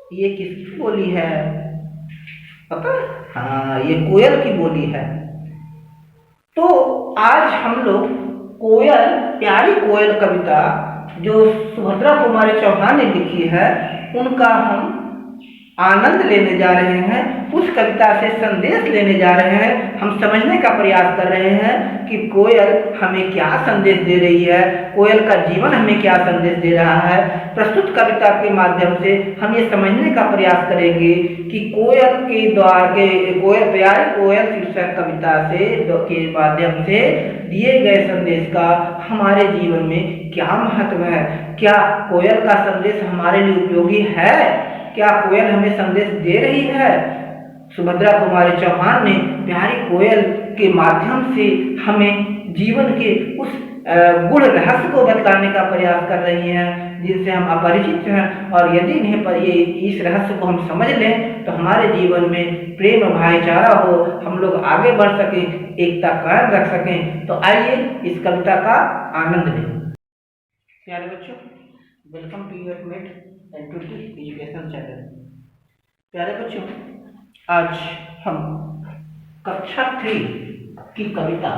ये किसकी बोली है पता है? हाँ, ये कोयल की बोली है। तो आज हम लोग कोयल, प्यारी कोयल कविता जो सुभद्रा कुमारी चौहान ने लिखी है, उनका हम आनंद लेने जा रहे हैं। उस कविता से संदेश लेने जा रहे हैं। हम समझने का प्रयास कर रहे हैं कि कोयल हमें क्या संदेश दे रही है, कोयल का जीवन हमें क्या संदेश दे रहा है। प्रस्तुत कविता के माध्यम से हम ये समझने का प्रयास करेंगे कि कोयल के द्वारा कोयल, प्यारी कोयल शीर्षक कविता से के माध्यम से दिए गए संदेश का हमारे जीवन में क्या महत्व है। क्या कोयल का संदेश हमारे लिए उपयोगी है? क्या कोयल हमें संदेश दे रही है? सुभद्रा कुमारी चौहान ने प्यारी कोयल के माध्यम से हमें जीवन के उस गुण रहस्य को बतलाने का प्रयास कर रही हैं जिनसे हम अपरिचित हैं। और यदि इन्हें पर ये इस रहस्य को हम समझ लें तो हमारे जीवन में प्रेम भाईचारा हो, हम लोग आगे बढ़ सकें, एकता कायम रख सकें। तो आइए इस कविता का आनंद लें। प्यारे बच्चों, welcome to your mate and education channel. प्यारे बच्चों, आज हम कक्षा 3 की कविता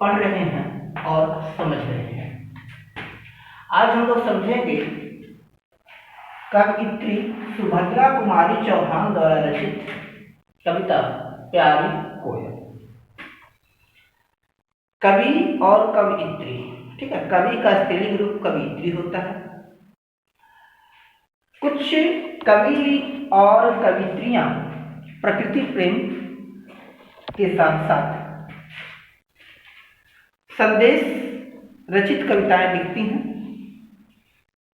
पढ़ रहे हैं और समझ रहे हैं। आज हम लोग समझेंगे कवयित्री सुभद्रा कुमारी चौहान द्वारा रचित कविता प्यारी कोयल। कवि और कवयित्री, ठीक है, कवि का स्त्रीलिंग रूप कवयित्री होता है। कुछ कवि और कवित्रियां प्रकृति प्रेम के साथ साथ संदेश रचित कविताएं लिखती हैं,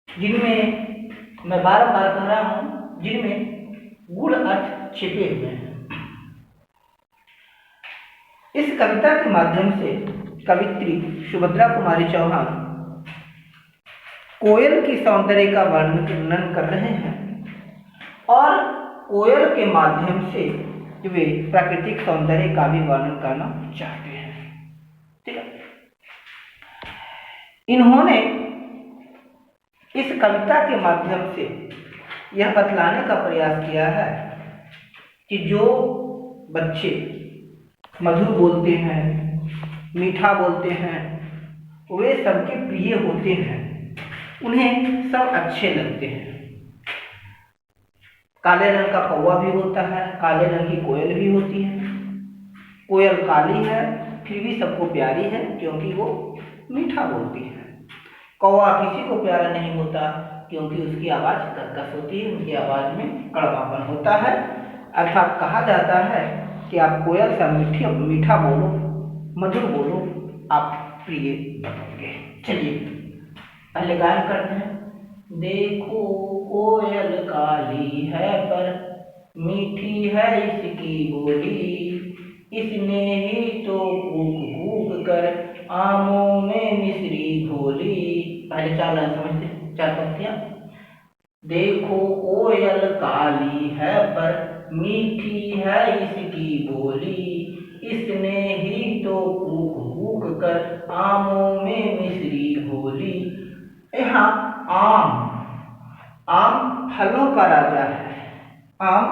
जिनमें मैं बार बार कह रहा हूं, जिनमें गूढ़ अर्थ छिपे हुए हैं। इस कविता के माध्यम से कवित्री सुभद्रा कुमारी चौहान कोयल की सौंदर्य का वर्णन कर रहे हैं और कोयल के माध्यम से वे प्राकृतिक सौंदर्य का भी वर्णन करना चाहते हैं। ठीक है, इन्होंने इस कविता के माध्यम से यह बतलाने का प्रयास किया है कि जो बच्चे मधुर बोलते हैं, मीठा बोलते हैं, वे सबके प्रिय होते हैं, उन्हें सब अच्छे लगते हैं। काले रंग का कौवा भी होता है, काले रंग की कोयल भी होती है। कोयल काली है फिर भी सबको प्यारी है क्योंकि वो मीठा बोलती है। कौवा किसी को प्यारा नहीं होता क्योंकि उसकी आवाज़ कर्कश होती है, उनकी आवाज़ में कड़वापन होता है। अर्थात कहा जाता है कि आप कोयल सा मीठा बोलो, मधुर बोलो, आप प्रिय बनोगे। चलिए पहले गायन करते हैं। देखो कोयल काली है पर मीठी है इसकी बोली, इसने ही तो कूक कूक कर आमों में मिश्री घोली। पहले 4 लाइन समझते, 4 पंक्तियां। देखो कोयल काली है पर मीठी है इसकी बोली, इसने ही तो कूक कूक कर आमों में मिश्री घोली। यहाँ आम फलों का राजा है, आम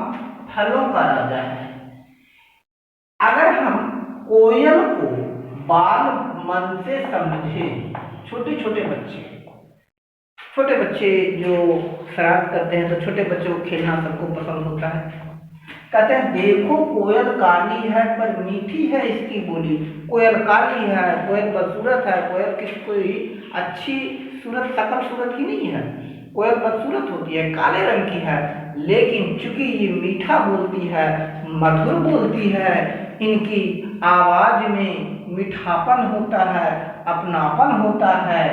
फलों का राजा है। अगर हम कोयल को बाल मन से समझे, छोटे बच्चे जो शरारत करते हैं, तो छोटे बच्चों को खेलना सबको पसंद होता है। कहते हैं देखो कोयल काली है पर मीठी है इसकी बोली। कोयल काली है, कोयल बदसूरत है, कोयल की कोई अच्छी सूरत, शकल सूरत की नहीं है। कोयल बदसूरत होती है, काले रंग की है, लेकिन चूंकि ये मीठा बोलती है, मधुर बोलती है, इनकी आवाज में मीठापन होता है, अपनापन होता है।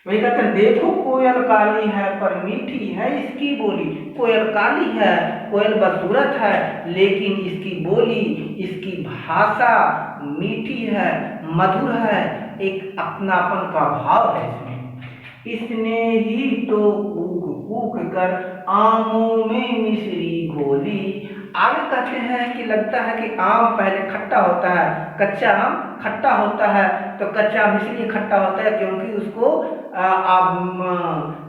वही कहते हैं देखो कोयल काली है पर मीठी है इसकी बोली। कोयल काली है, कोयल बदसूरत है, लेकिन इसकी बोली, इसकी भाषा मीठी है, मधुर है, एक अपनापन का भाव है इसमें। इसने ही तो कूक कूक कर आमों में मिश्री घोली। आगे कहते हैं कि लगता है कि आम पहले खट्टा होता है, कच्चा आम खट्टा होता है तो कच्चा आम इसलिए खट्टा होता है क्योंकि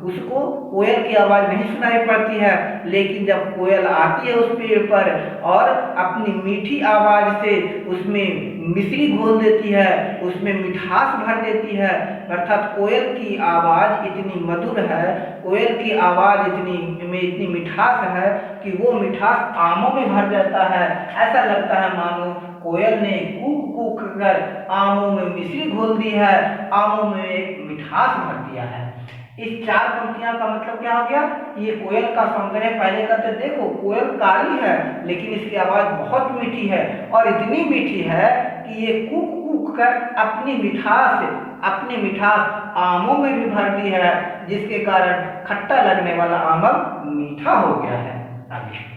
उसको कोयल की आवाज़ नहीं सुनाई पड़ती है। लेकिन जब कोयल आती है उस पेड़ पर और अपनी मीठी आवाज़ से उसमें मिश्री घोल देती है, उसमें मिठास भर देती है, अर्थात कोयल की आवाज़ इतनी मधुर है, कोयल की आवाज़ इतनी मिठास है कि वो मिठास आमों में भर जाता है। ऐसा लगता है मानो कोयल ने कूक कूक कर आमों में मिश्री घोल दी है, आमों में एक मिठास भर दिया है। इस 4 पंक्तियां का मतलब क्या हो गया? ये कोयल का सौंदर्य। पहले कहते देखो कोयल काली है लेकिन इसकी आवाज बहुत मीठी है और इतनी मीठी है कि ये कूक कूक कर अपनी मिठास आमों में भी भर दी है, जिसके कारण खट्टा लगने वाला आम मीठा हो गया है। आगे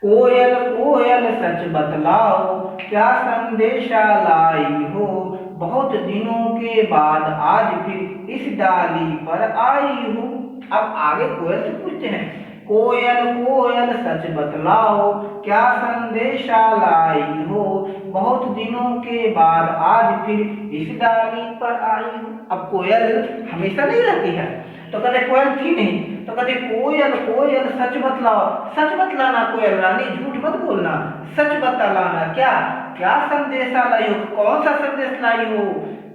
कोयल कोयल सच बतलाओ क्या संदेशा लाई हो, बहुत दिनों के बाद आज फिर इस डाली पर आई हूँ। अब आगे कोयल से पूछते हैं, कोयल कोयल सच बतलाओ क्या संदेशा लाई हो, बहुत दिनों के बाद आज फिर इस डाली पर आई हूँ। अब कोयल हमेशा नहीं रहती है, तो कहते कोयल थी नहीं, तो कहते कोयल कोयल सच बतलाओ। सच बतलाना कोयल रानी, झूठ मत बोलना, सच बतलाना। क्या क्या संदेशा लाई हो, कौन सा संदेश लाई हो,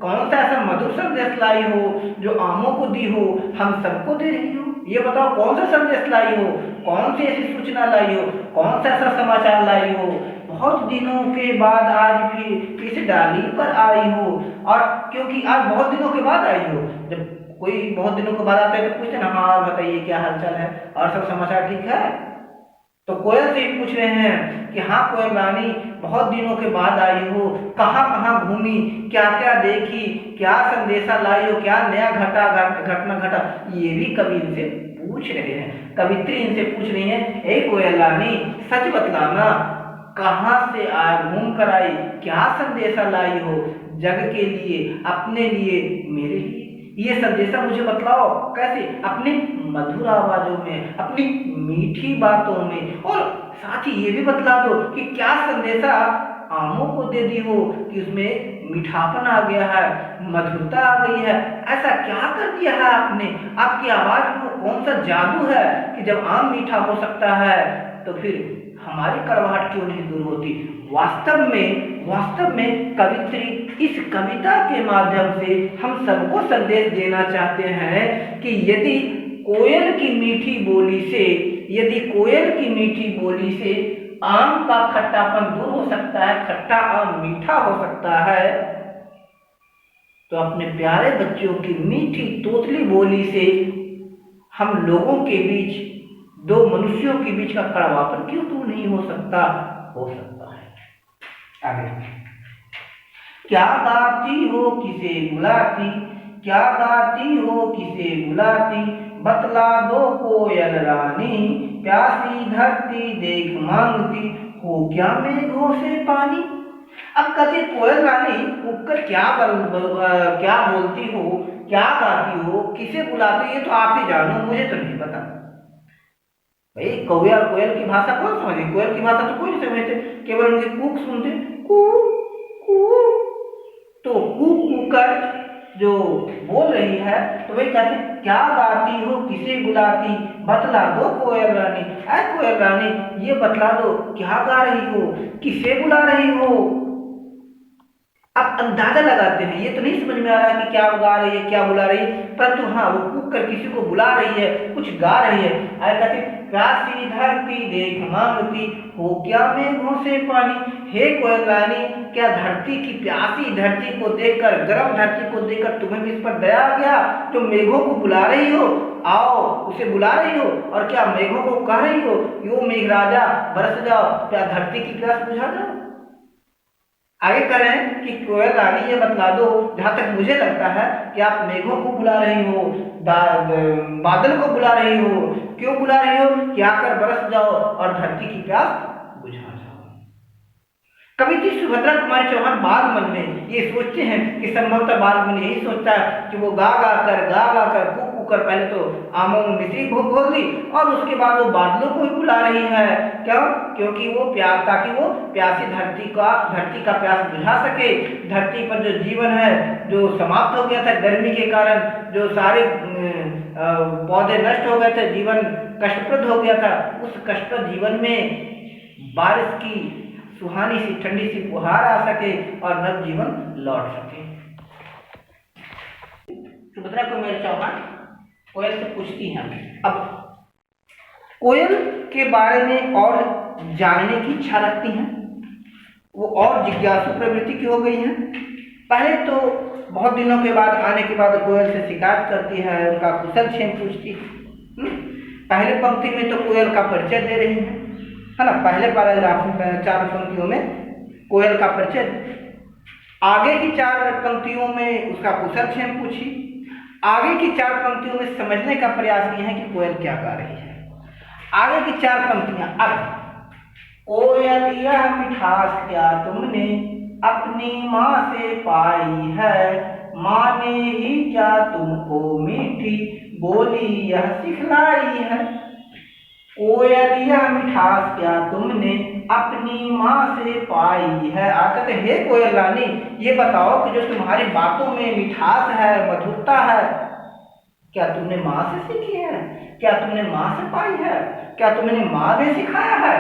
कौन सा ऐसा मधुर संदेश लाई हो जो आमों को दी हो, हम सबको दे रही हो। ये बताओ कौन सा संदेश लाई हो, कौन सी ऐसी सूचना लाई हो, कौन सा ऐसा समाचार लाई हो। बहुत दिनों के बाद आज फिर इस डाली पर आई हो, और क्योंकि आज बहुत दिनों के बाद आई हो। जब कोई बहुत दिनों के बाद आता है तो पूछते ना, हाँ बताइए क्या हालचाल है और सब समाचार ठीक है। तो कोयल से पूछ रहे हैं कि हाँ कोयल रानी बहुत दिनों के बाद आई हो, कहाँ कहाँ घूमी, क्या क्या देखी, क्या संदेशा लाई हो, क्या नया घटना घटा, ये भी कवि इनसे पूछ रहे हैं। कवित्री इनसे पूछ रही है, ए कोयल रानी सच बतलाना, कहाँ से घूम कर आई, क्या संदेशा लाई हो, जग के लिए, अपने लिए, मेरे लिए, ये संदेशा मुझे बतलाओ। कैसे? अपनी मधुर आवाजों में, अपनी मीठी बातों में, और साथ ही ये भी बतला दो कि क्या संदेशा आमों को दे दी हो कि उसमें मीठापन आ गया है, मधुरता आ गई है। ऐसा क्या कर दिया है आपने, आपकी आवाज में कौन सा जादू है कि जब आम मीठा हो सकता है तो फिर हमारी कड़वाहट क्यों नहीं दूर होती। वास्तव में कवित्री इस कविता के माध्यम से हम सबको संदेश देना चाहते हैं कि यदि कोयल की मीठी बोली से आम का खट्टापन दूर हो सकता है, खट्टा आम मीठा हो सकता है, तो अपने प्यारे बच्चों की मीठी तोतली बोली से हम लोगों के बीच, दो मनुष्यों के बीच का कड़वापन क्यों दूर नहीं हो सकता? हो सकता है। आगे, क्या गाती हो किसे बुलाती, क्या गाती हो किसे बुलाती, बतला दो कोयल रानी, प्यासी धरती देख मांगती, हो क्या मेघों से पानी। अब कहते कोयल रानी ऊपर क्या बोलती हो, क्या गाती हो, किसे बुलाती, ये तो आप ही जानो, मुझे तो नहीं पता। भाई कोयल की भाषा कौन समझे? कोयल की भाषा तो कोई नहीं समझते, केवल उनकी कूक सुनते, कू कू, तो कूक कूक कर जो बोल रही है, तो वही कहते क्या गाती हो किसे बुलाती, बतला दो कोयल रानी। ऐ कोयल रानी ये बतला दो क्या गा रही हो, किसे बुला रही हो। अब अंदाजा लगाते हैं, ये तो नहीं समझ में आ रहा है कि क्या गा रही है, क्या बुला रही है, परंतु हाँ वो कूक कर किसी को बुला रही है, कुछ गा रही है। कहते प्यासी धरती देख मांगती, हो क्या मेघों से पानी। हे कोयल रानी, क्या धरती की प्यासी धरती को देखकर, गर्म धरती को देखकर तुम्हें भी इस पर दया आ गया, जो मेघों को बुला रही हो, आओ उसे बुला रही हो, और क्या मेघों को कह रही हो यो मेघ राजा बरस जाओ, क्या धरती की प्यास बुझा जाओ। आगे करें कि कोयल रानी ये बतला दो, जहां तक मुझे लगता है कि आप मेघों को बुला रही हो, बादल को बुला रही हो, क्यों बुला रही हो कि आकर बरस जाओ और धरती की प्यास बुझा जाओ। कवित्री सुभद्रा कुमारी चौहान बाद में ये सोचते हैं कि संभवतः बाद में यही सोचता है कि वो गा गा कर कूक कुकर पहले तो आमों में मिश्री घोल दी और उसके बाद वो बादलों को ही बुला रही है। क्यों? क्योंकि वो प्यास, ताकि वो प्यासी धरती का प्यास बुझा सके। धरती पर जो जीवन है जो समाप्त हो गया था गर्मी के कारण, जो सारे पौधे नष्ट हो गए थे, जीवन कष्टप्रद हो गया था, उस कष्टप्रद जीवन में बारिश की सुहानी सी ठंडी सी फुहार आ सके और नव जीवन लौट सके। सुभद्रा कुमारी चौहान कोयल से पूछती हैं। अब कोयल के बारे में और जानने की इच्छा रखती हैं, वो और जिज्ञासु प्रवृत्ति की हो गई हैं। पहले तो बहुत दिनों के बाद आने के बाद कोयल से शिकायत करती है, उनका कुशल क्षेम पूछती है। पहले पंक्ति में तो कोयल का परिचय दे रही है ना, पहले पैराग्राफ में 4 पंक्तियों में कोयल का परिचय, आगे की 4 पंक्तियों में उसका कुशल क्षेम पूछी, आगे की 4 पंक्तियों में समझने का प्रयास किया है कि कोयल क्या गा रही है। आगे की 4 पंक्तियां, अब कोयल यह मिठास क्या तुमने अपनी माँ से पाई है, माँ ने ही क्या तुमको मीठी बोली यह सिखलाई है। कोयल यह मिठास क्या तुमने अपनी माँ से पाई है। कहते हे कोयल रानी, ये बताओ कि जो तुम्हारी बातों में मिठास है, मधुरता है, क्या तुमने माँ से सीखी है? क्या तुमने माँ से पाई है? क्या तुमने माँ ने सिखाया है?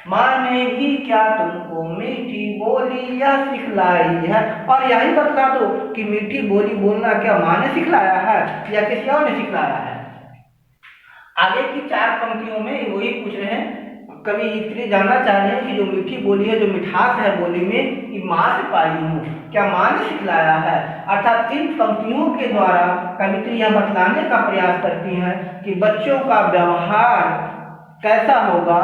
माँ ने ही क्या तुमको मीठी बोली यह सिखलाई है। और यही बता दो कि मीठी बोली बोलना क्या माँ ने सिखलाया है या किसी और ने सिखलाया है। आगे की 4 पंक्तियों में वही पूछ रहे हैं, कवि इसलिए जानना चाह रहे हैं कि जो मीठी बोली है, जो मिठास है बोली में, ये माँ से पाई हूँ, क्या माँ ने सिखलाया है। अर्थात इन पंक्तियों के द्वारा कवित्री यह बतलाने का प्रयास करती हैं कि बच्चों का व्यवहार कैसा होगा,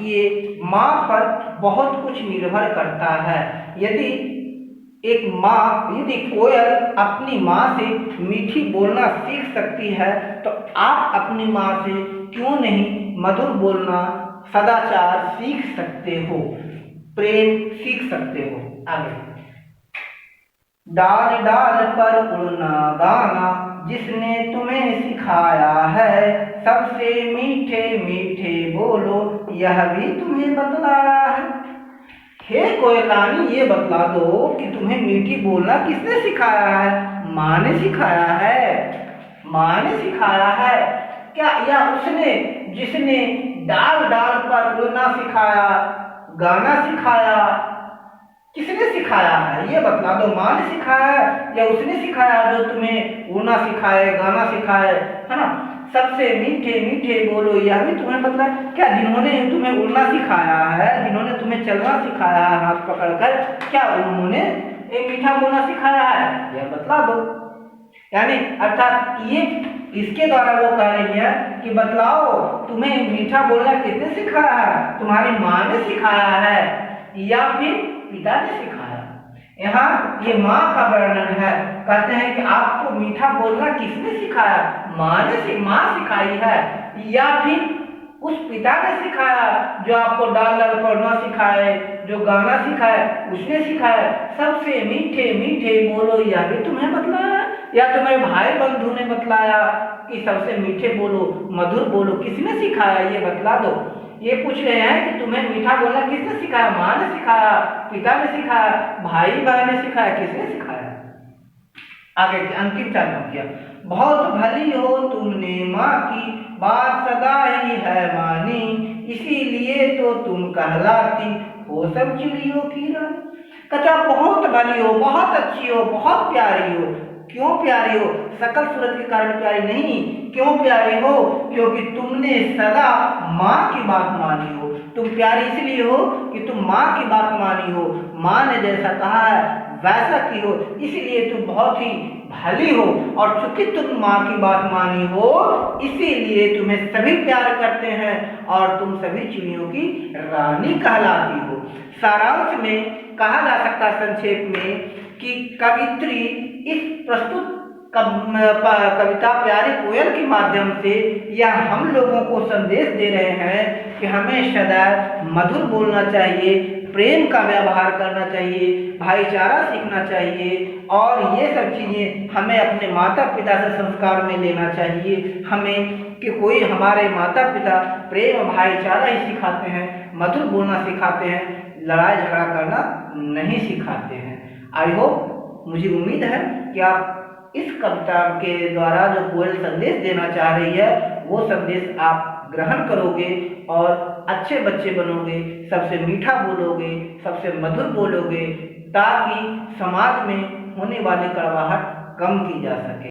ये माँ पर बहुत कुछ निर्भर करता है। यदि कोयल अपनी माँ से मीठी बोलना सीख सकती है, तो आप अपनी माँ से क्यों नहीं मधुर बोलना, सदाचार सीख सकते हो, प्रेम सीख सकते हो। आगे, डाल डाल पर उड़ना गाना जिसने तुम्हें सिखाया है, सबसे मीठे मीठे बोलो यह भी तुम्हें बतलाया है। हे कोयल रानी, ये बतला दो कि तुम्हें मीठी बोलना किसने सिखाया है? माँ ने सिखाया है। माँ ने सिखाया है क्या, या उसने जिसने डाल डाल पर उड़ना सिखाया, गाना सिखाया, किसने सिखाया है? ये बतला दो। माँ ने सिखाया है या उसने सिखाया जो तुम्हें उड़ना सिखाए, गाना सिखाए, है ना। सबसे मीठे मीठे बोलो यह भी तुम्हें बतला, क्या जिन्होंने तुम्हें उड़ना सिखाया है, जिन्होंने तुम्हें चलना सिखाया है हाथ पकड़कर, क्या उन्होंने एक मीठा बोलना सिखाया है? यह बतला दो। यानी अर्थात ये इसके द्वारा वो कह रही है कि बतलाओ तुम्हें मीठा बोलना किसने सिखाया है? तुम्हारी माँ ने सिखाया है या फिर पिता ने सिखाया? यहाँ ये माँ का वर्णन है। कहते हैं कि आपको मीठा बोलना किसने सिखाया? माँ सिखाई है या फिर उस पिता ने सिखाया जो आपको डाल डाल पढ़ना सिखाए, जो गाना सिखाए, उसने सिखाया। सबसे मीठे मीठे बोलो यह भी तुम्हें बतलाया, या तुम्हारे भाई बंधु ने बतलाया कि सबसे मीठे बोलो, मधुर बोलो, किसने सिखाया? ये बतला दो। ये पूछ रहे हैं कि तुम्हें मीठा बोलना किसने सिखाया? माँ ने सिखाया, पिता ने सिखाया, भाई बहन ने सिखाया, किसने सिखाया? आगे की अंतिम 4 पंक्तियां, बहुत भली हो तुमने माँ की बात सदा ही है मानी, इसीलिए तो तुम कहलाती हो सब चिड़ियों की रानी। कचा बहुत भली हो, बहुत अच्छी हो, बहुत प्यारी हो। क्यों प्यारी हो? सकल सूरत के कारण प्यारी नहीं। क्यों प्यारी हो? क्योंकि तुमने सदा माँ की बात मानी हो। तुम प्यारी इसलिए हो कि तुम माँ की बात मानी हो, माँ ने जैसा कहा है वैसा की हो, इसलिए तुम बहुत ही भली हो। और चूंकि तुम माँ की बात मानी हो, इसीलिए तुम्हें सभी प्यार करते हैं और तुम सभी चिड़ियों की रानी कहलाती हो। सारांश में कहा जा सकता है संक्षेप में कि कवित्री इस प्रस्तुत कविता प्यारी कोयल के माध्यम से यह हम लोगों को संदेश दे रहे हैं कि हमें सदा मधुर बोलना चाहिए, प्रेम का व्यवहार करना चाहिए, भाईचारा सीखना चाहिए और ये सब चीज़ें हमें अपने माता पिता से संस्कार में लेना चाहिए। हमें कि कोई हमारे माता पिता प्रेम भाईचारा ही सिखाते हैं, मधुर बोलना सिखाते हैं, लड़ाई झगड़ा करना नहीं सिखाते हैं। आई होप, मुझे उम्मीद है कि आप इस कविता के द्वारा जो कोयल संदेश देना चाह रही है वो संदेश आप ग्रहण करोगे और अच्छे बच्चे बनोगे, सबसे मीठा बोलोगे, सबसे मधुर बोलोगे, ताकि समाज में होने वाली कड़वाहट कम की जा सके।